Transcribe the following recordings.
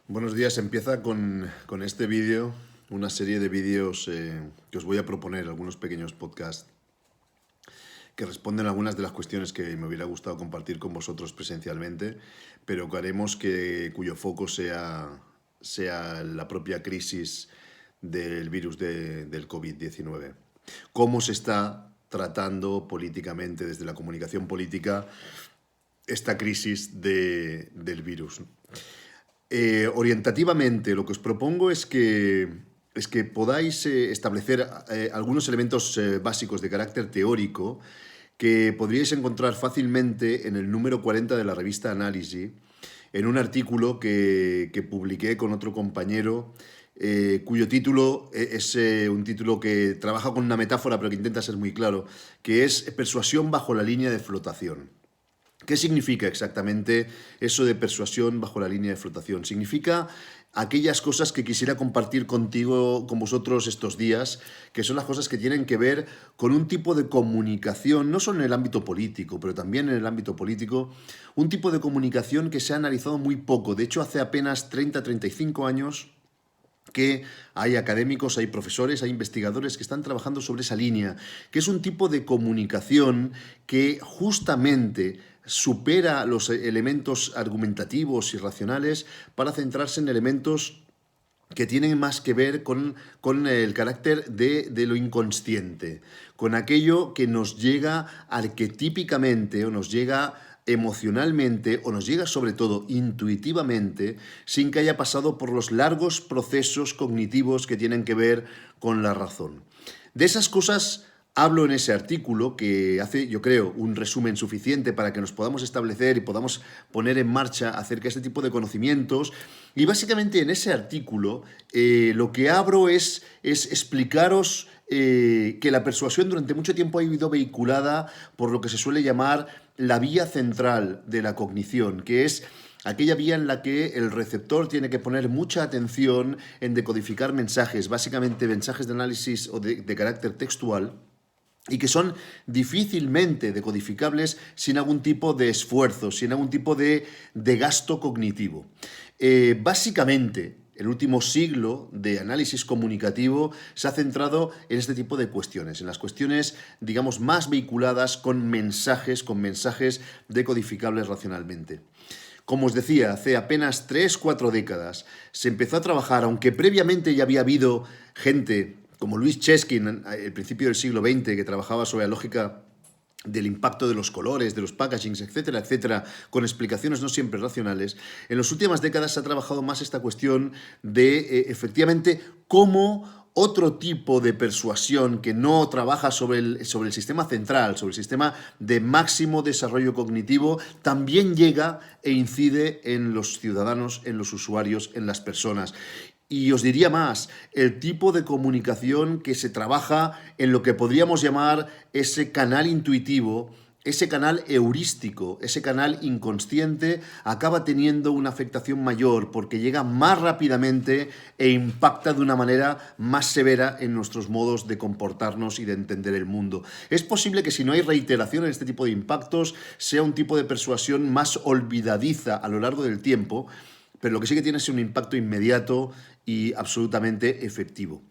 Buenos días, empieza con este vídeo, una serie de vídeos que os voy a proponer, algunos pequeños podcasts que responden a algunas de las cuestiones que me hubiera gustado compartir con vosotros presencialmente, pero que haremos cuyo foco sea la propia crisis del virus del COVID-19. ¿Cómo se está tratando políticamente, desde la comunicación política, esta crisis del virus? Orientativamente, lo que os propongo es que podáis establecer algunos elementos básicos de carácter teórico que podríais encontrar fácilmente en el número 40 de la revista Análisis, en un artículo que publiqué con otro compañero, cuyo título es un título que trabaja con una metáfora, pero que intenta ser muy claro, que es Persuasión bajo la línea de flotación. ¿Qué significa exactamente eso de persuasión bajo la línea de flotación? Significa aquellas cosas que quisiera compartir contigo, con vosotros estos días, que son las cosas que tienen que ver con un tipo de comunicación, no solo en el ámbito político, pero también en el ámbito político, un tipo de comunicación que se ha analizado muy poco. De hecho, hace apenas 30-35 años que hay académicos, hay profesores, hay investigadores que están trabajando sobre esa línea, que es un tipo de comunicación que justamente supera los elementos argumentativos y racionales para centrarse en elementos que tienen más que ver con el carácter de lo inconsciente, con aquello que nos llega arquetípicamente o nos llega emocionalmente o nos llega sobre todo intuitivamente sin que haya pasado por los largos procesos cognitivos que tienen que ver con la razón. De esas cosas hablo en ese artículo que hace, yo creo, un resumen suficiente para que nos podamos establecer y podamos poner en marcha acerca de este tipo de conocimientos. Y básicamente en ese artículo lo que abro es explicaros que la persuasión durante mucho tiempo ha sido vehiculada por lo que se suele llamar la vía central de la cognición, que es aquella vía en la que el receptor tiene que poner mucha atención en decodificar mensajes, básicamente mensajes de análisis o de carácter textual, y que son difícilmente decodificables sin algún tipo de esfuerzo, sin algún tipo de gasto cognitivo. Básicamente, el último siglo de análisis comunicativo se ha centrado en este tipo de cuestiones, en las cuestiones, digamos, más vehiculadas con mensajes decodificables racionalmente. Como os decía, hace apenas 3-4 décadas se empezó a trabajar, aunque previamente ya había habido gente como Louis Cheskin, al principio del siglo XX, que trabajaba sobre la lógica del impacto de los colores, de los packagings, etcétera, etcétera, con explicaciones no siempre racionales. En las últimas décadas se ha trabajado más esta cuestión de, efectivamente, cómo otro tipo de persuasión que no trabaja sobre el sistema central, sobre el sistema de máximo desarrollo cognitivo, también llega e incide en los ciudadanos, en los usuarios, en las personas. Y os diría más, el tipo de comunicación que se trabaja en lo que podríamos llamar ese canal intuitivo, ese canal heurístico, ese canal inconsciente, acaba teniendo una afectación mayor porque llega más rápidamente e impacta de una manera más severa en nuestros modos de comportarnos y de entender el mundo. Es posible que si no hay reiteración en este tipo de impactos, sea un tipo de persuasión más olvidadiza a lo largo del tiempo, pero lo que sí que tiene es un impacto inmediato y absolutamente efectivo.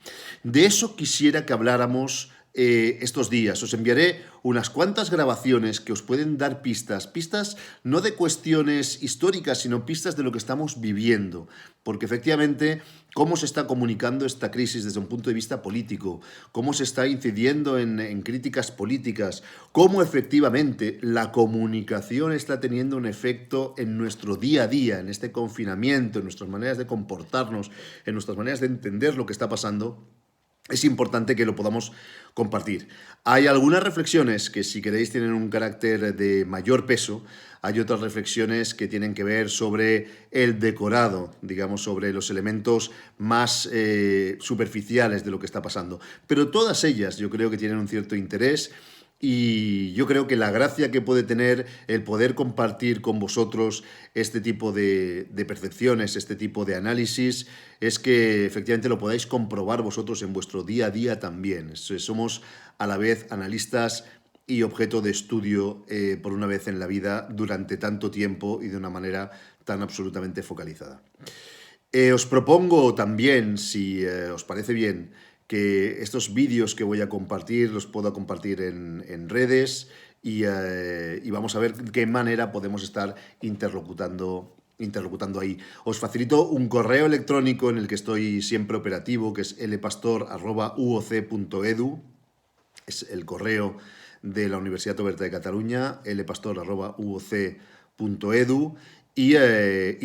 De eso quisiera que habláramos estos días. Os enviaré unas cuantas grabaciones que os pueden dar pistas no de cuestiones históricas, sino pistas de lo que estamos viviendo, porque efectivamente cómo se está comunicando esta crisis desde un punto de vista político, cómo se está incidiendo en críticas políticas, cómo efectivamente la comunicación está teniendo un efecto en nuestro día a día, en este confinamiento, en nuestras maneras de comportarnos, en nuestras maneras de entender lo que está pasando. Es importante que lo podamos compartir. Hay algunas reflexiones que, si queréis, tienen un carácter de mayor peso. Hay otras reflexiones que tienen que ver sobre el decorado, digamos, sobre los elementos más superficiales de lo que está pasando. Pero todas ellas yo creo que tienen un cierto interés. Y yo creo que la gracia que puede tener el poder compartir con vosotros este tipo de percepciones, este tipo de análisis, es que efectivamente lo podáis comprobar vosotros en vuestro día a día también. Somos a la vez analistas y objeto de estudio por una vez en la vida durante tanto tiempo y de una manera tan absolutamente focalizada. Os propongo también, si os parece bien, que estos vídeos que voy a compartir los pueda compartir en redes y vamos a ver de qué manera podemos estar interlocutando ahí. Os facilito un correo electrónico en el que estoy siempre operativo, que es lpastor@uoc.edu. Es el correo de la Universidad Oberta de Cataluña, lpastor@uoc.edu. Y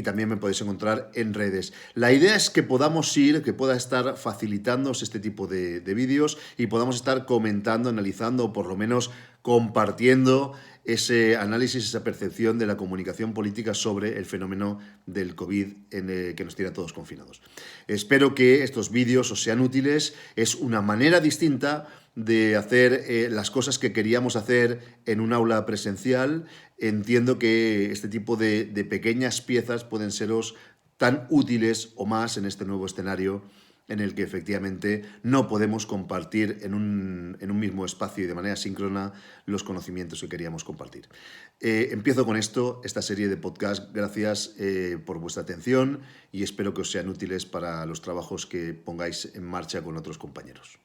también me podéis encontrar en redes. La idea es que podamos que pueda estar facilitándoos este tipo de vídeos y podamos estar comentando, analizando o por lo menos compartiendo ese análisis, esa percepción de la comunicación política sobre el fenómeno del COVID que nos tiene a todos confinados. Espero que estos vídeos os sean útiles. Es una manera distinta de hacer las cosas que queríamos hacer en un aula presencial. Entiendo que este tipo de pequeñas piezas pueden seros tan útiles o más en este nuevo escenario en el que efectivamente no podemos compartir en un mismo espacio y de manera síncrona los conocimientos que queríamos compartir. Empiezo con esta serie de podcast. Gracias por vuestra atención y espero que os sean útiles para los trabajos que pongáis en marcha con otros compañeros.